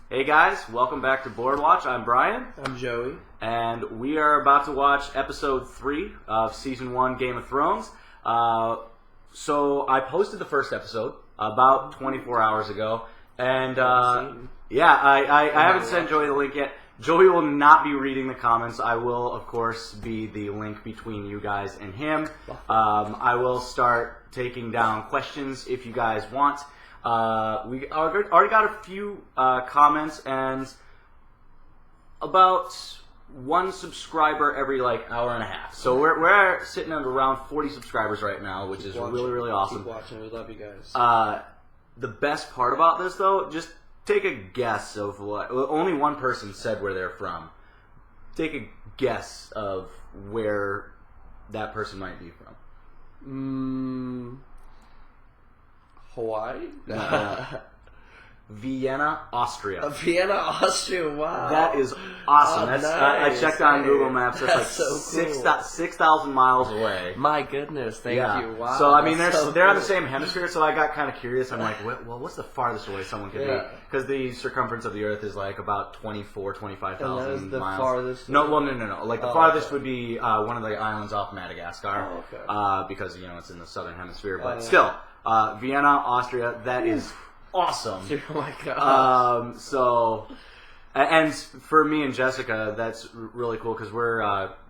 Hey guys, welcome back to Board Watch. I'm Brian. I'm Joey. And we are about to watch episode 3 of season 1 Game of Thrones. So I posted the first episode about 24 hours ago. And I haven't sent Joey the link yet. Joey will not be reading the comments. I will, of course, be the link between you guys and him. I will start taking down questions if you guys want. We already got a few comments, and about one subscriber every hour and a half. So we're sitting at around 40 subscribers right now, which is really, really awesome. Keep watching. We love you guys. The best part about this, though, just take a guess of what... Only one person said where they're from. Take a guess of where that person might be from. Hawaii? Vienna, Austria. Vienna, Austria, wow. That is awesome. Oh, That's, nice. I checked on Google Maps. That's so cool. 6,000 miles away. My goodness, thank you. Wow. So, I mean, That's they're on the cool. same hemisphere, so I got kind of curious. I'm like, well, what's the farthest away someone could be? Because the circumference of the Earth is about 25,000 miles. Farthest no. The farthest would be one of the islands off Madagascar. Oh, okay. Because, it's in the southern hemisphere. But still, Vienna, Austria, that is awesome. Oh my god. And for me and Jessica, that's really cool because we're,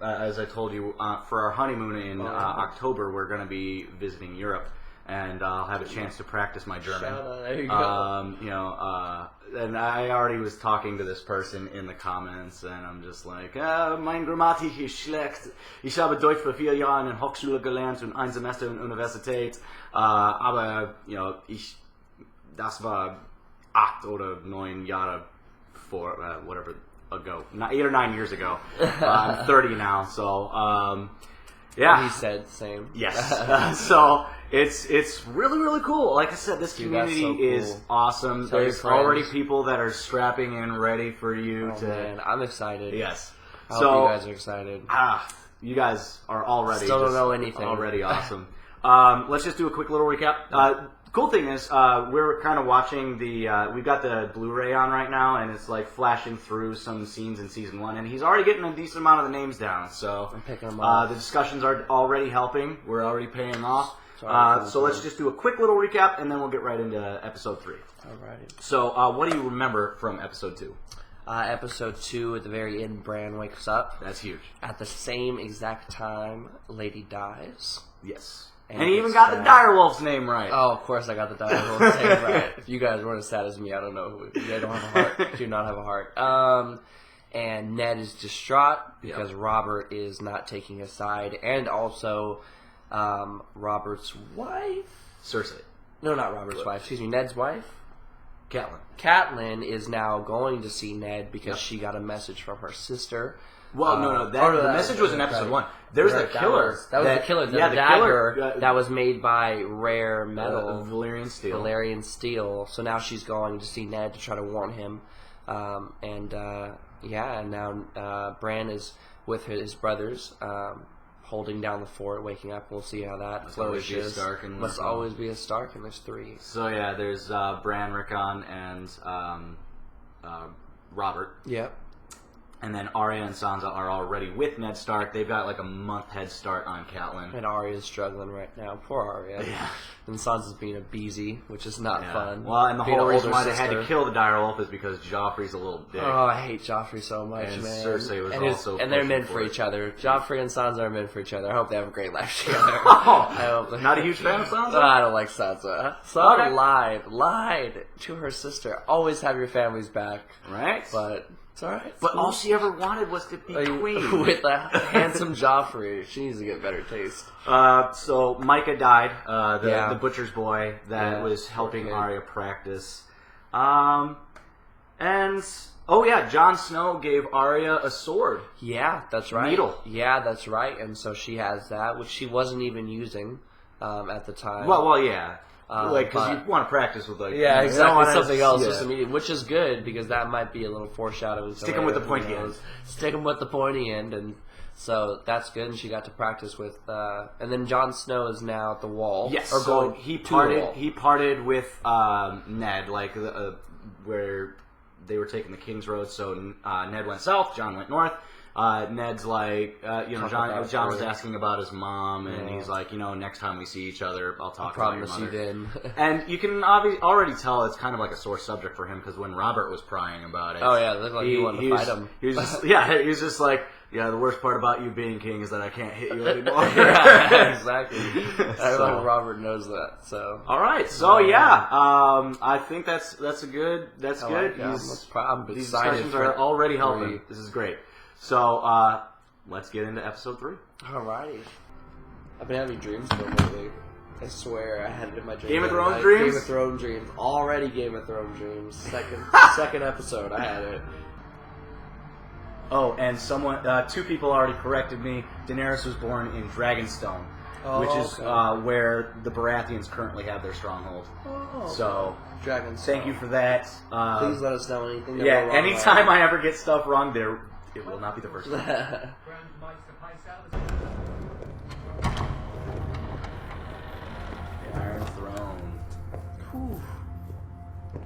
as I told you, for our honeymoon in October, we're going to be visiting Europe, and I'll have a chance to practice my German. There you go. And I already was talking to this person in the comments, and I'm just like, mein Grammatik ist schlecht. Ich habe Deutsch vor 4 Jahren in Hochschule gelernt und ein Semester in Universität, aber, das war 8 oder 9 Jahre ago. 8 or 9 years ago. I'm 30 now, so yeah. He said same. Yes. So it's really, really cool. Like I said, this community is awesome. There's already people that are strapping in ready for you to. Man, I'm excited. Yes. I hope you guys are excited. You guys are already still don't know anything. Already awesome. Let's just do a quick little recap. Cool thing is, we're kind of watching we've got the Blu-ray on right now, and it's flashing through some scenes in season 1, and he's already getting a decent amount of the names down, so I'm picking them up. The discussions are already helping. We're already paying off. So let's just do a quick little recap, and then we'll get right into episode 3. Alrighty. So, what do you remember from episode 2? Episode 2, at the very end, Bran wakes up. That's huge. At the same exact time, Lady dies. Yes. And he even got the direwolf's name right. Oh, of course I got the direwolf's name right. If you guys weren't as sad as me, I don't know. They don't have a heart. Do not have a heart. And Ned is distraught because Robert is not taking his side. And also, Robert's wife? Cersei. No, not Robert's wife. Excuse me, Ned's wife? Catelyn. Catelyn is now going to see Ned because she got a message from her sister. Well, no. The message was in episode 1. There's the killer. That was the killer. The dagger that was made by rare metal. Valyrian steel. Valyrian steel. So now she's going to see Ned to try to warn him. And now Bran is with his brothers, holding down the fort, waking up. We'll see how that flourishes. Must always be a Stark, and there's 3. So yeah, there's Bran, Rickon, and Robert. Yep. And then Arya and Sansa are already with Ned Stark. They've got a month head start on Catelyn. And Arya's struggling right now. Poor Arya. Yeah. And Sansa's being a beezy, which is not fun. Well, and the whole reason why they had to kill the direwolf is because Joffrey's a little dick. Oh, I hate Joffrey so much, and man. Cersei was also and they're meant for each other. Joffrey and Sansa are meant for each other. I hope they have a great life together. Not a huge fan of Sansa? I don't like Sansa. Sansa lied to her sister. Always have your family's back. Right. But it's alright. But all she ever wanted was to be queen. With a handsome Joffrey. She needs to get better taste. So Micah died, the butcher's boy that was helping Arya practice. Jon Snow gave Arya a sword. Yeah, that's right. Needle. Yeah, that's right. And so she has that, which she wasn't even using at the time. Well, yeah. Because you want to practice with exactly, something else, just immediate, which is good because that might be a little foreshadowing. Stick them with the pointy end. Stick them with the pointy end, and so that's good. And she got to practice with, and then Jon Snow is now at the wall. Yes, or going he parted with Ned, where they were taking the King's Road, so Ned went south, John went north. Ned's like, John was asking about his mom, and he's like, next time we see each other, I'll talk about your mother. Then. And you can already tell it's kind of like a sore subject for him, because when Robert was prying about it, oh yeah, it looked like he wanted to fight him. He was just like, yeah, the worst part about you being king is that I can't hit you anymore. Yeah, exactly. Everyone Robert knows that. So all right, so I think that's good. That's good. These discussions are already helping. This is great. So let's get into episode 3. Alrighty. I've been having dreams for lately. I swear, I had it in my dreams. Game of Thrones dreams? Game of Thrones dreams. Already Game of Thrones dreams. Second episode, I had it. Oh, and two people already corrected me. Daenerys was born in Dragonstone, which is where the Baratheons currently have their stronghold. Oh, so, Dragonstone. Thank you for that. Please let us know anything. Yeah, anytime I ever get stuff wrong, it will not be the first time. The Iron Throne. Whew.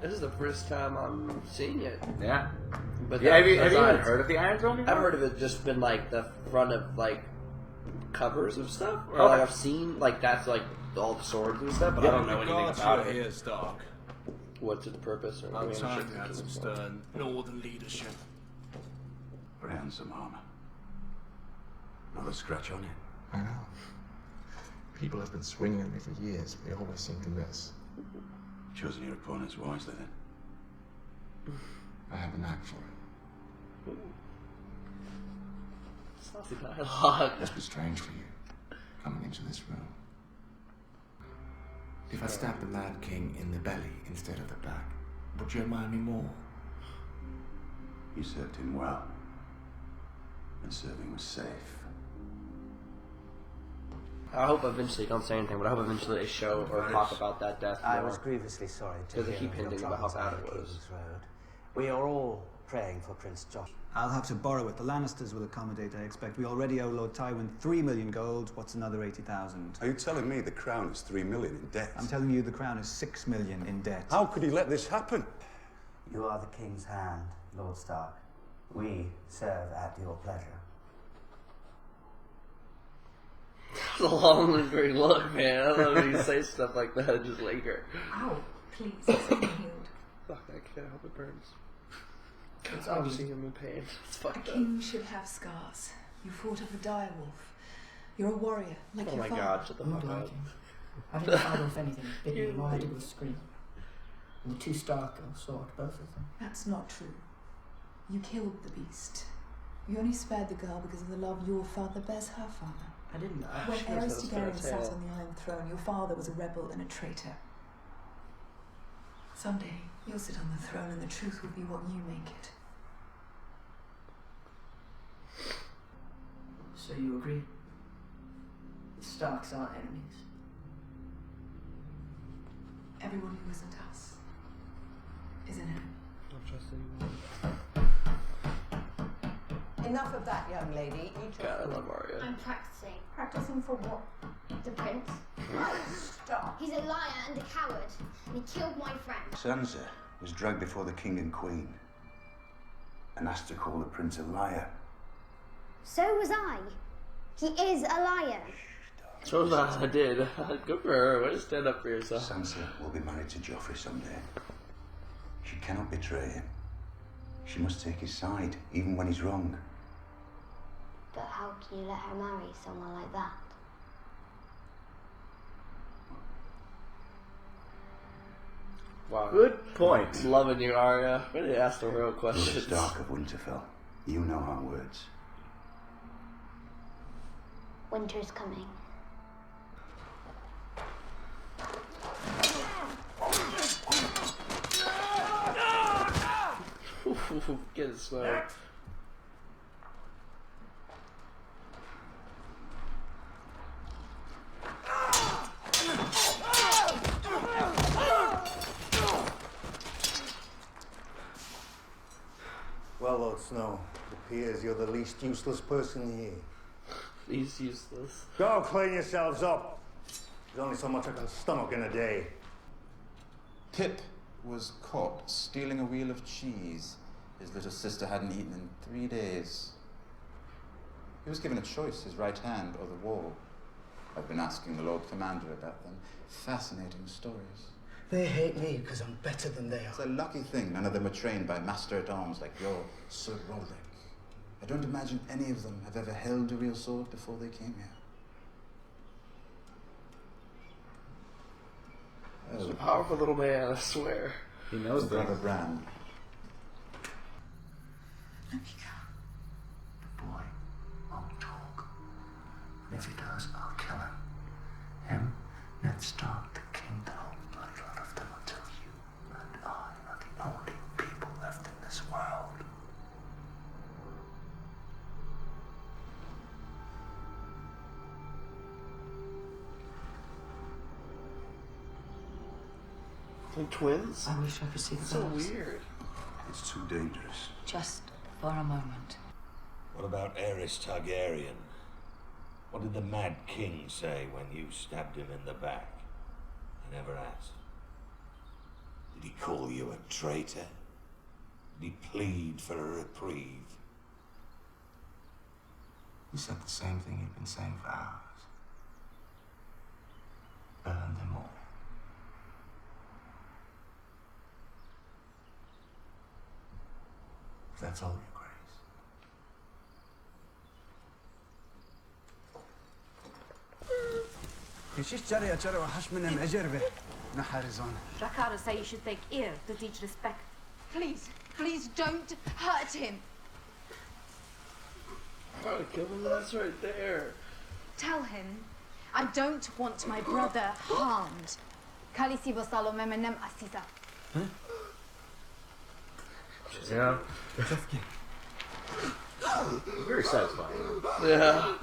This is the first time I'm seeing it. Yeah. But have you even heard of the Iron Throne before? I've heard of it just been like the front of like covers of stuff. Or Okay. like I've seen like that's like all the swords and stuff, but I don't know anything about it. Here, Stark. What's its purpose? Or I'm time to have some stern northern leadership. Ransom armor. Not a scratch on it. I know. People have been swinging at me for years, but they always seem to miss. Chosen your opponents wisely then. I have a knack for it. Saucy dialogue. Must be strange for you, coming into this room. If I stabbed the Mad King in the belly instead of the back, would you admire me more? You served him well. And serving was safe. I hope eventually, don't say anything, but I hope eventually they show or talk about that death more. I was grievously sorry to Because they hear keep of your hinting about how troubles bad on it was. King's Road. We are all praying for Prince Josh. I'll have to borrow it. The Lannisters will accommodate, I expect. We already owe Lord Tywin 3 million gold. What's another 80,000? Are you telling me the crown is 3 million in debt? I'm telling you the crown is 6 million in debt. How could he let this happen? You are the King's hand, Lord Stark. We serve at your pleasure. It's a long lingering look, man. I love when you say stuff like that and just linger. Ow, please, it's healed. Fuck, I can't help it burns. It's I'm ugly. seeing him in pain. It's A fucked up. king should have scars. You fought off a direwolf. You're a warrior, like Oh your my father. god, shut the fuck up. I didn't fight off anything. Bit me. All I did was scream. And the 2 Stark girls saw it, both of them. That's not true. You killed the beast. You only spared the girl because of the love your father bears her father. I didn't. When she was Aerys a fairy Targaryen sat tale. on the Iron Throne, your father was a rebel and a traitor. Someday, you'll sit on the throne and the truth will be what you make it. So you agree? The Starks are enemies. Everyone who isn't us is an enemy. Enough of that, young lady. Eat your God, I food. love Arya. I'm practicing. Practicing for what? The prince. Stop. He's a liar and a coward, and he killed my friend. Sansa was dragged before the king and queen and asked to call the prince a liar. So was I. He is a liar. So that I did. Good for her. Way to stand up for yourself. Sansa will be married to Joffrey someday. She cannot betray him. She must take his side, even when he's wrong. But how can you let her marry someone like that? Wow. Good point. Loving you, Arya. Really asked the real Lord questions. Stark of Winterfell, you know our words. Winter's coming. Get it slow. Well, Lord Snow, it appears you're the least useless person here. He's useless. Go clean yourselves up. There's only so much I can stomach in a day. Pip was caught stealing a wheel of cheese his little sister hadn't eaten in 3 days. He was given a choice, his right hand or the wall. I've been asking the Lord Commander about them. Fascinating stories. They hate me because I'm better than they It's are. a lucky thing none of them were trained by master-at-arms like your Sir Roderick. I don't imagine any of them have ever held a real sword before they came here. He's a powerful little man, I swear. He knows Brother things. Bran. Let me go. The boy won't talk. And if he does, I'll kill him. Him, Ned Stark, the king, the whole bloodline of them until you and I are the only people left in this world. Like twins? I wish I could see the So birds. weird. It's too dangerous. Just for a moment. What about Aerys Targaryen? What did the Mad King say when you stabbed him in the back? I never asked. Did he call you a traitor? Did he plead for a reprieve? He said the same thing he'd been saying for hours. Burn them all. If that's all, Your Grace. Rakara say you should take ear to teach respect. Please, please don't hurt him. Oh, kill him, that's right there. Tell him I don't want my brother harmed. Kalisi bosalo memenem asisa. Yeah. Very satisfying. Yeah.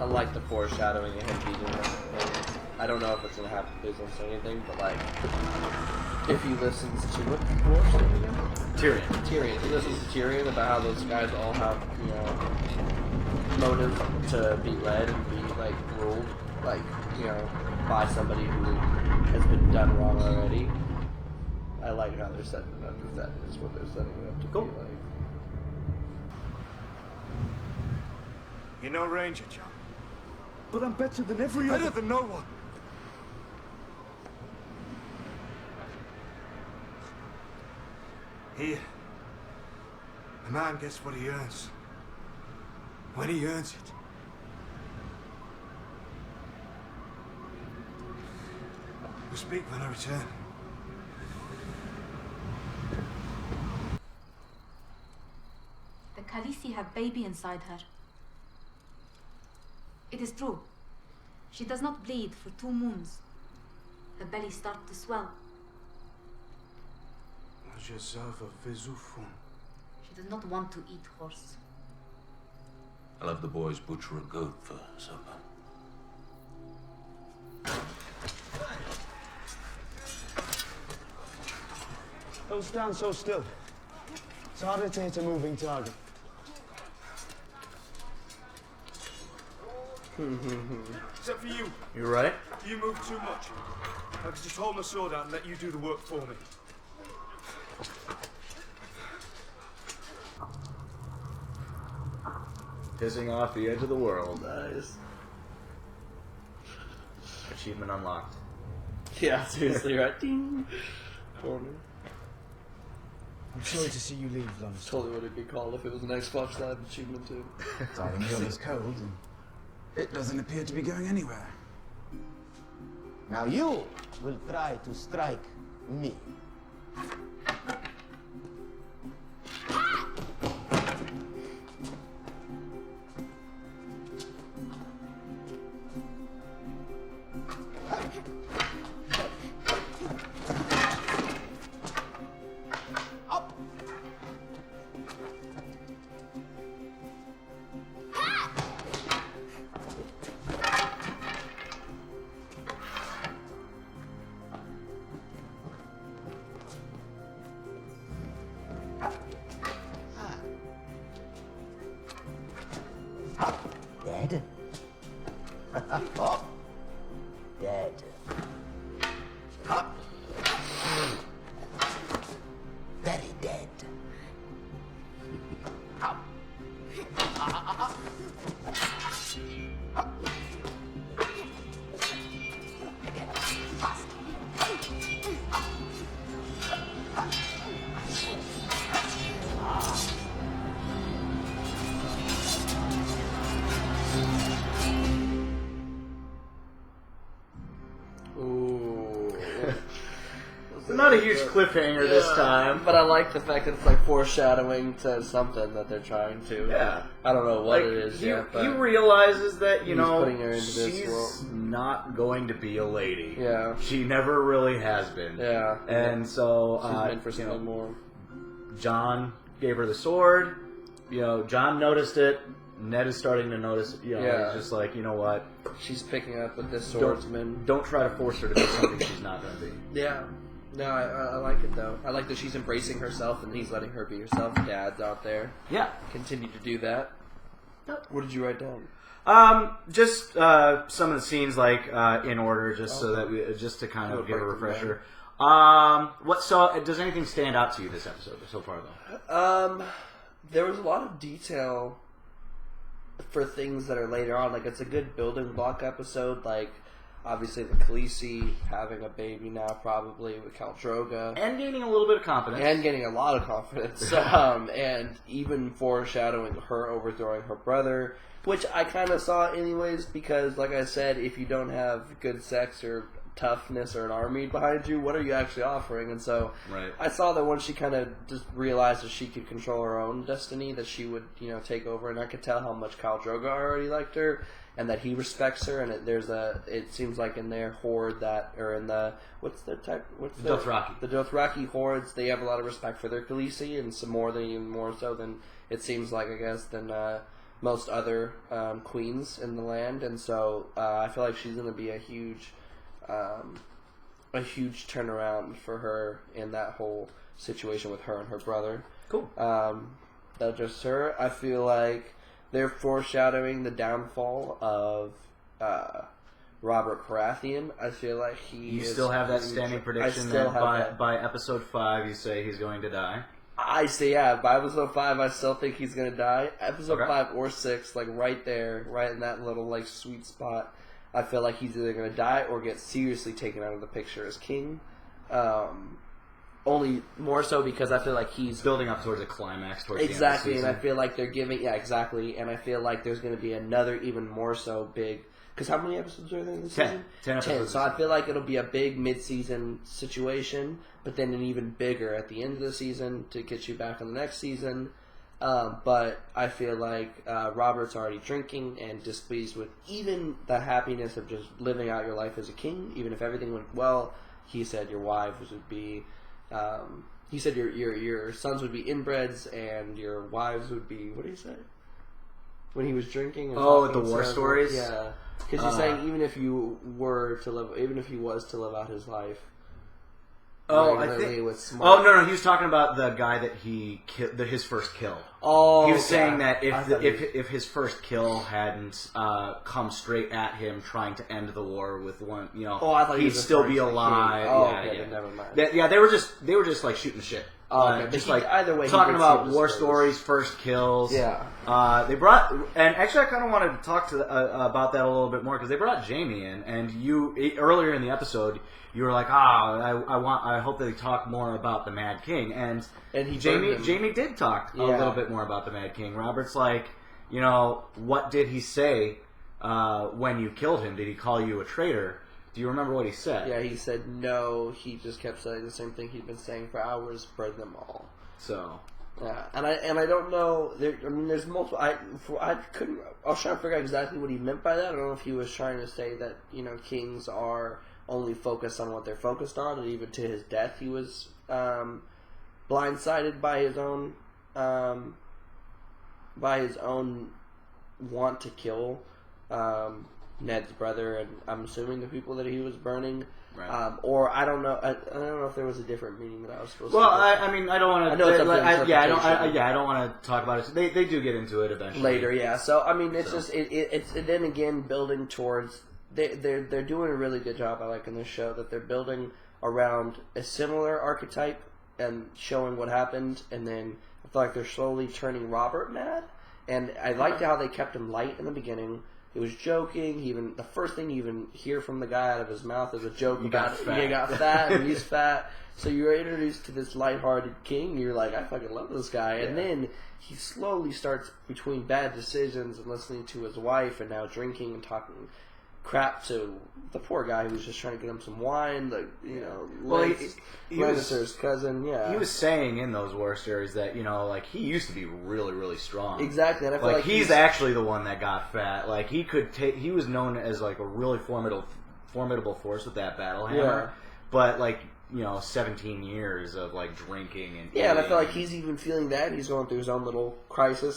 I like the foreshadowing of him beating him. And I don't know if it's gonna happen based on saying anything, but like, if he listens to what dwarf's name again? Tyrion. Tyrion. If he listens to Tyrion about how those guys all have, you know, motive to be led and be like ruled, like, you know, by somebody who has been done wrong already. I like how they're setting it up, because that is what they're setting it up to be like. You're no ranger, John. But I'm better than every Better than no one. Here, a man gets what he earns. When he earns it. We'll speak when I return. The Khaleesi have baby inside her. It is true. She does not bleed for 2 moons. Her belly starts to swell. Je serve Vezufun. She does not want to eat horse. I'll have the boys butcher a goat for supper. Don't stand so still. It's harder to hit a moving target. Except for you. You right? You move too much. I could just hold my sword out and let you do the work for me. Pissing off the edge of the world. Nice. Achievement unlocked. Yeah, seriously, right? Ding. Corner. I'm sorry to see you leave, London. Totally what it'd be called if it was an Xbox Live achievement too. Darling, it's cold and it doesn't appear to be going anywhere. Now you will try to strike me. Not a huge cliffhanger this time. But I like the fact that it's like foreshadowing to something that they're trying to. Yeah. I don't know what Like, it is he, yet. But he realizes that, he's putting her into this she's world. not going to be a lady. Yeah. She never really has been. Yeah. And so, she's meant for something more. John gave her the sword. John noticed it. Ned is starting to notice. He's just like, you know what? She's picking up with this swordsman. Don't try to force her to be something she's not going to be. Yeah. No, I like it though. I like that she's embracing herself and he's letting her be herself. Dad's out there. Yeah. Continue to do that. What did you write down? Just some of the scenes, like in order, so that just to kind of give a refresher. Does anything stand out to you this episode so far, though? There was a lot of detail for things that are later on. Like, it's a good building block episode. Like, obviously the Khaleesi having a baby now, probably with Khal Drogo, and gaining a little bit of confidence, and getting a lot of confidence, and even foreshadowing her overthrowing her brother, which I kind of saw anyways, because like I said, if you don't have good sex or toughness or an army behind you, what are you actually offering? And so I saw that once she kind of just realized that she could control her own destiny, that she would take over, and I could tell how much Khal Drogo already liked her and that he respects her. And it seems like in their horde the Dothraki hordes, they have a lot of respect for their Khaleesi, and even more so than it seems like, I guess, than most other queens in the land. And so I feel like she's going to be a huge turnaround for her in that whole situation with her and her brother. Cool. That's just her. I feel like they're foreshadowing the downfall of Robert Baratheon. I feel like You still have that standing prediction that by episode 5 you say he's going to die? I say, yeah, by episode 5 I still think he's going to die. Episode 5 or 6, like right there, right in that little like sweet spot, I feel like he's either going to die or get seriously taken out of the picture as king. Only more so because I feel like he's building up towards a climax towards exactly, the end of the season. And I feel like they're giving exactly, and I feel like there's going to be another even more so big. Because how many episodes are there in the season? 10 episodes. So I feel like it'll be a big mid-season situation, but then an even bigger at the end of the season to get you back on the next season. But I feel like Robert's already drinking and displeased with even the happiness of just living out your life as a king. Even if everything went well, he said your wives would be. He said your sons would be inbreds and your wives would be. What did he say? When he was drinking. And the war stories. Yeah, because he's saying even if you were to live, even if he was to live out his life. I think. No, he was talking about the guy that he killed, his first kill. He was saying that if his first kill hadn't come straight at him, trying to end the war with one, he'd still be alive. Never mind. They were just like shooting the shit. Just like either way, talking about war stories, first kills. Yeah. They brought, and actually, I kind of wanted to talk about that a little bit more because they brought Jamie in, and you earlier in the episode. You were like, I hope they talk more about the Mad King, and Jamie did talk a little bit more about the Mad King. Robert's like, what did he say when you killed him? Did he call you a traitor? Do you remember what he said? Yeah, he said no. He just kept saying the same thing he'd been saying for hours. Burn them all. So. Yeah, and I don't know. There's multiple. I was trying to figure out exactly what he meant by that. I don't know if he was trying to say that kings are only focused on what they're focused on, and even to his death, he was blindsided by his own want to kill Ned's brother, and I'm assuming the people that he was burning. Right. Or I don't know. I don't know if there was a different meaning that I was supposed to. Well, I mean, I don't want to. I know it's I don't want to talk about it. They do get into it eventually later. Yeah. So I mean, it's just it's then again building towards. They're doing a really good job, I like, in this show, that they're building around a similar archetype and showing what happened, and then I feel like they're slowly turning Robert mad. And I liked how they kept him light in the beginning. He was joking. The first thing you even hear from the guy out of his mouth is a joke about he got fat and he's fat. So you're introduced to this lighthearted king, and you're like, I fucking love this guy. Yeah. And then he slowly starts between bad decisions and listening to his wife and now drinking and talking crap to the poor guy who was just trying to get him some wine. Well, Lannister's cousin. Yeah, he was saying in those war stories that he used to be really, really strong. Exactly, and I feel like he's actually the one that got fat. Like he could take. He was known as like a really formidable force with that battle hammer. But 17 years of drinking and and I feel like he's even feeling that. He's going through his own little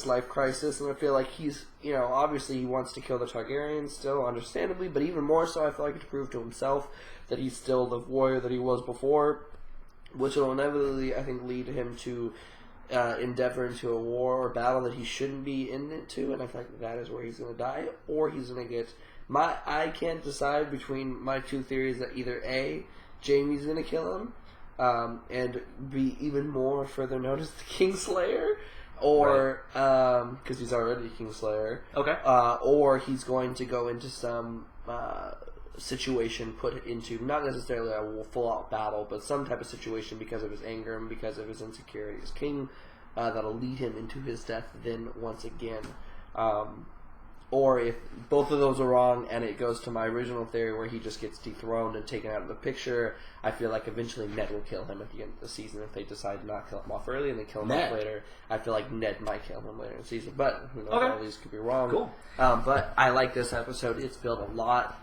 life crisis, and I feel like he's, obviously he wants to kill the Targaryens still, understandably, but even more so I feel like to prove to himself that he's still the warrior that he was before, which will inevitably, I think, lead him to endeavor into a war or battle that he shouldn't be in it to, and I feel like that is where he's going to die, or he's going to get... I can't decide between my two theories that either A, Jaime's going to kill him, and be even more further known as the Kingslayer, or because he's already Kingslayer. Okay. Or he's going to go into some situation, put into not necessarily a full-out battle, but some type of situation because of his anger and because of his insecurity as king, that'll lead him into his death then once again. Or if both of those are wrong and it goes to my original theory where he just gets dethroned and taken out of the picture, I feel like eventually Ned will kill him at the end of the season if they decide to not kill him off early and they kill him off later. I feel like Ned might kill him later in the season, but who knows, all these could be wrong. Cool. But I like this episode. It's built a lot.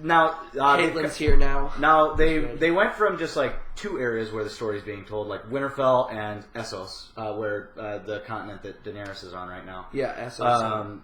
Now Caitlyn's here now. Now they went from just two areas where the story is being told, like Winterfell and Essos, where the continent that Daenerys is on right now. Yeah, Essos.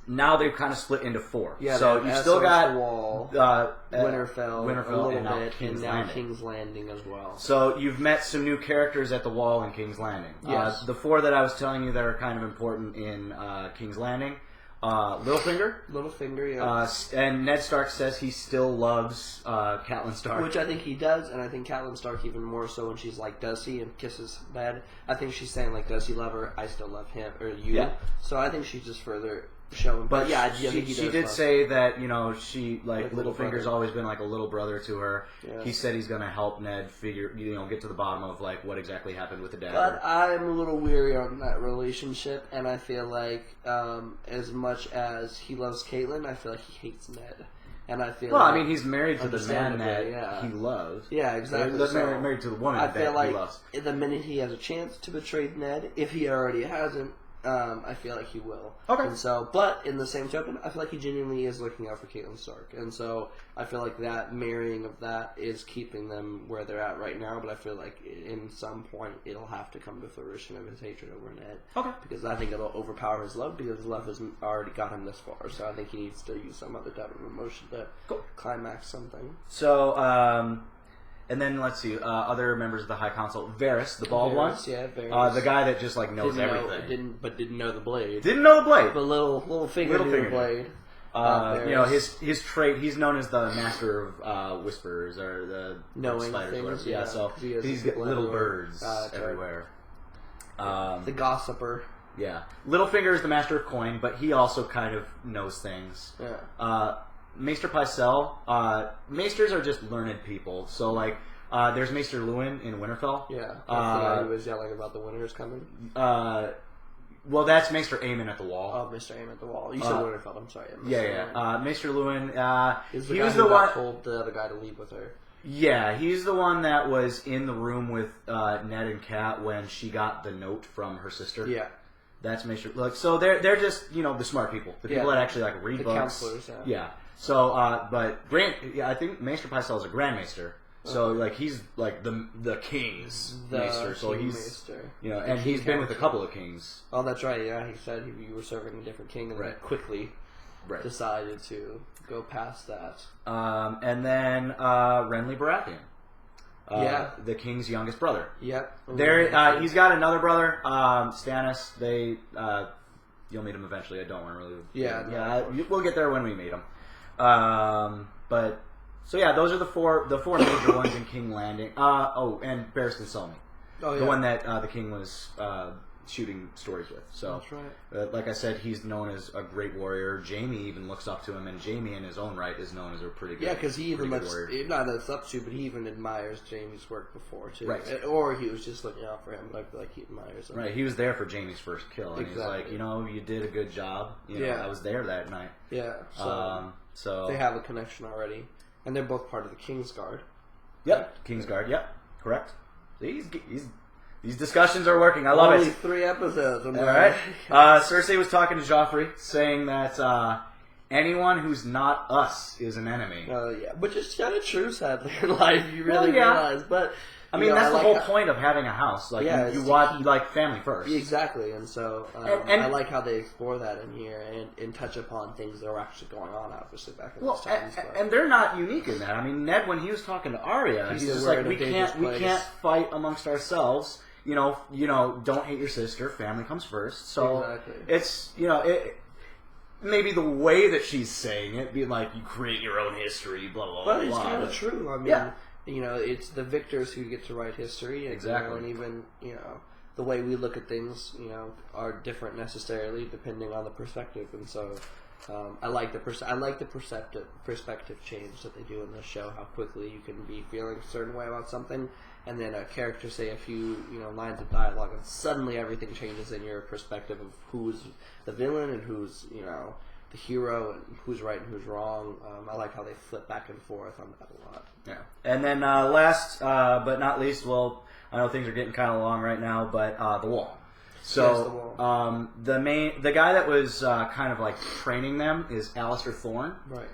Now they've kind of split into four. Yeah, so you still got Wall, Winterfell a little and now bit, King's and now Landing. King's Landing as well. So you've met some new characters at the Wall and King's Landing. Yes. The four that I was telling you that are kind of important in King's Landing. Littlefinger, yeah. And Ned Stark says he still loves Catelyn Stark, which I think he does, and I think Catelyn Stark even more so when she's like, "Does he?" and kisses Ned. I think she's saying does he love her? I still love him or you. Yeah. So I think she's just further showing. But yeah, I think she did say that she Littlefinger's always been like a little brother to her. Yeah. He said he's going to help Ned figure get to the bottom of what exactly happened with the dagger. But I'm a little weary on that relationship, and I feel like as much as he loves Caitlyn, I feel like he hates Ned. And I feel I mean, he's married to the man that he loves. Yeah, exactly. He's married to the woman that he loves. The minute he has a chance to betray Ned, if he already hasn't, I feel like he will. Okay. And so, but in the same token, I feel like he genuinely is looking out for Caitlyn Stark. And so, I feel like that marrying of that is keeping them where they're at right now. But I feel like in some point, it'll have to come to fruition of his hatred over Ned. Okay. Because I think it'll overpower his love because his love has already got him this far. So I think he needs to use some other type of emotion to climax something. So, and then let's see, other members of the High Council. Varys, the bald one. Yeah, Varys. The guy that just knows everything. Didn't know the blade. Didn't know the blade. The little finger blade. His trait. He's known as the master of whispers or the knowing things. Yeah, so he's got little birds everywhere. The gossiper. Yeah, Littlefinger is the master of coin, but he also kind of knows things. Yeah. Maester Pycelle, Maesters are just learned people. So, there's Maester Luwin in Winterfell. Yeah. The guy who was yelling about the winters coming. Well, that's Maester Aemon at the Wall. Oh, Maester Aemon at the Wall. You said Winterfell, I'm sorry. Maester Luwin, he was the one that told the other guy to leave with her. Yeah, he's the one that was in the room with Ned and Kat when she got the note from her sister. Yeah. That's Maester. So they're just the smart people, the people that actually read the books. Counselors. Yeah. So, I think Maester Pycelle is a Grand Maester. So, he's the king's maester. So he's maester. And he's been with a couple of kings. Oh, that's right. Yeah, he said you were serving a different king, and then quickly decided to go past that. And then Renly Baratheon. The king's youngest brother. Yep. He's got another brother, Stannis. You'll meet him eventually. I don't want to really. Yeah. We'll get there when we meet him. Those are the four major ones in King Landing. And Barristan Selmy, the one that the king was shooting stories with. So that's right. Like I said, he's known as a great warrior. Jaime even looks up to him, and Jaime, in his own right, is known as a pretty good. Yeah, because he even looks warrior. not that it's up to, but he even admires Jaime's work before too. Right. Or he was just looking out for him. But I feel like he admires him. Right. He was there for Jaime's first kill, and exactly. he's like, you did a good job. I was there that night. Yeah. So. So they have a connection already, and they're both part of the Kingsguard. Yep, Kingsguard. Yep, correct. These discussions are working. I love Only it. 3 episodes. All right. Cersei was talking to Joffrey, saying that anyone who's not us is an enemy. Yeah, which is kind of true, sadly, in life. You really realize, but I mean, that's the whole point of having a house. Like, you want family first. Exactly, and so I like how they explore that in here and touch upon things that are actually going on, obviously, back in those times. And they're not unique in that. I mean, Ned, when he was talking to Arya, he's just like, we can't fight amongst ourselves. You know, don't hate your sister. Family comes first. So it's maybe the way that she's saying it, being like, you create your own history, blah blah blah. But it's kind of true. I mean, it's the victors who get to write history. Exactly. And even the way we look at things, are different necessarily depending on the perspective. And so, I like the perspective change that they do in this show. How quickly you can be feeling a certain way about something, and then a character say a few lines of dialogue, and suddenly everything changes in your perspective of who's the villain and who's the hero and who's right and who's wrong. I like how they flip back and forth on that a lot. Yeah. And then last but not least, well, I know things are getting kind of long right now, but the Wall. So yes, the Wall. The guy that was kind of like training them is Alistair Thorne. Right.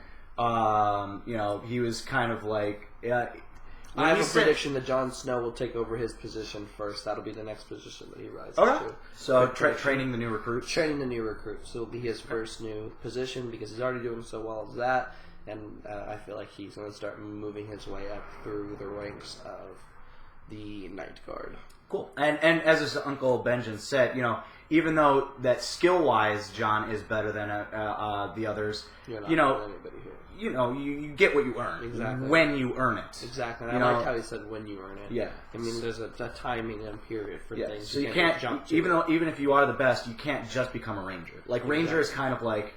He was kind of like. I have a prediction that Jon Snow will take over his position first. That'll be the next position that he rises to. So training the new recruits? Training the new recruits. So it'll be his first new position because he's already doing so well as that. And I feel like he's going to start moving his way up through the ranks of the Night Guard. Cool. And as his Uncle Benjen said, even though that skill-wise Jon is better than the others, You're not anybody here. You get what you earn. Exactly. When you earn it. Exactly. And I like how he said when you earn it. Yeah. I mean, there's a timing and period for things. So you can't jump to even if you are the best, you can't just become a ranger. Like, ranger is kind of like,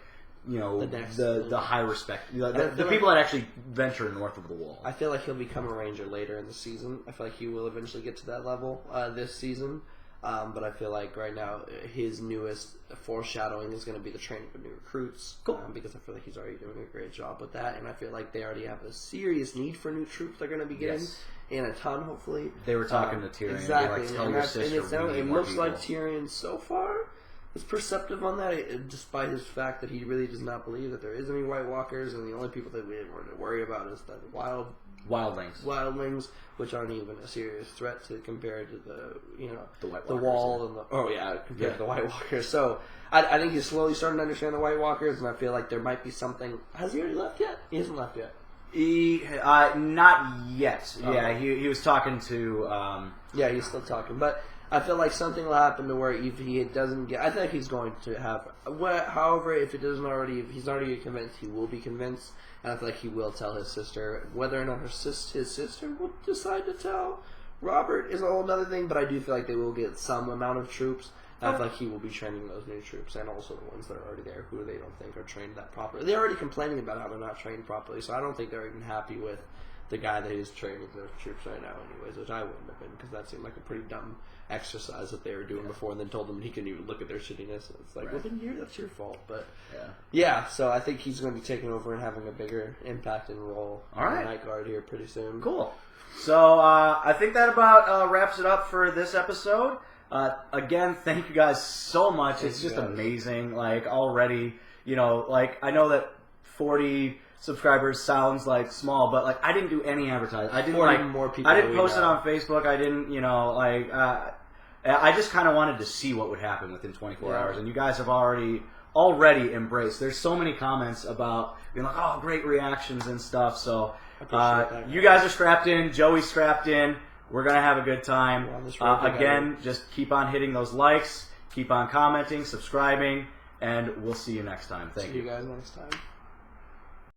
the high respect. The people that actually venture north of the Wall. I feel like he'll become a ranger later in the season. I feel like he will eventually get to that level this season. But I feel like right now his newest foreshadowing is going to be the training of new recruits. Cool. Because I feel like he's already doing a great job with that, and I feel like they already have a serious need for new troops they're going to be getting, and a ton hopefully. They were talking to Tyrion. Exactly. Like, tell your sister it looks like Tyrion so far is perceptive on that, despite his fact that he really does not believe that there is any White Walkers, and the only people that we worry about is the wildlings, which aren't even a serious threat compared to the Wall and compared to the White Walkers. So I think he's slowly starting to understand the White Walkers, and I feel like there might be something. Has he already left yet? He hasn't left yet. Not yet. Oh. Yeah, he was talking to. Yeah, he's still talking, but I feel like something will happen to where if he doesn't get, I think he's going to have. However, if if he's already convinced, he will be convinced. And I feel like he will tell his sister. Whether or not his sister will decide to tell Robert is a whole other thing, but I do feel like they will get some amount of troops. I feel like he will be training those new troops, and also the ones that are already there who they don't think are trained that properly. They're already complaining about how they're not trained properly, so I don't think they're even happy with the guy that is training those troops right now anyways, which I wouldn't have been, because that seemed like a pretty dumb exercise that they were doing before, and then told them he couldn't even look at their shittiness. It's like, well, then that's your fault. But so I think he's going to be taking over and having a bigger impact and role in the Night Guard here pretty soon. Cool. So I think that about wraps it up for this episode. Again, thank you guys so much. It's just amazing. Like, already, I know that 40 subscribers sounds like small, but like I didn't do any advertising. I didn't more people. I didn't post it on Facebook. I didn't, I just kind of wanted to see what would happen within 24 hours, and you guys have already embraced. There's so many comments about being like, oh, great reactions and stuff. So you guys are strapped in. Joey's strapped in. We're gonna have a good time. Again, just keep on hitting those likes, keep on commenting, subscribing, and we'll see you next time. Thank you. See you guys next time.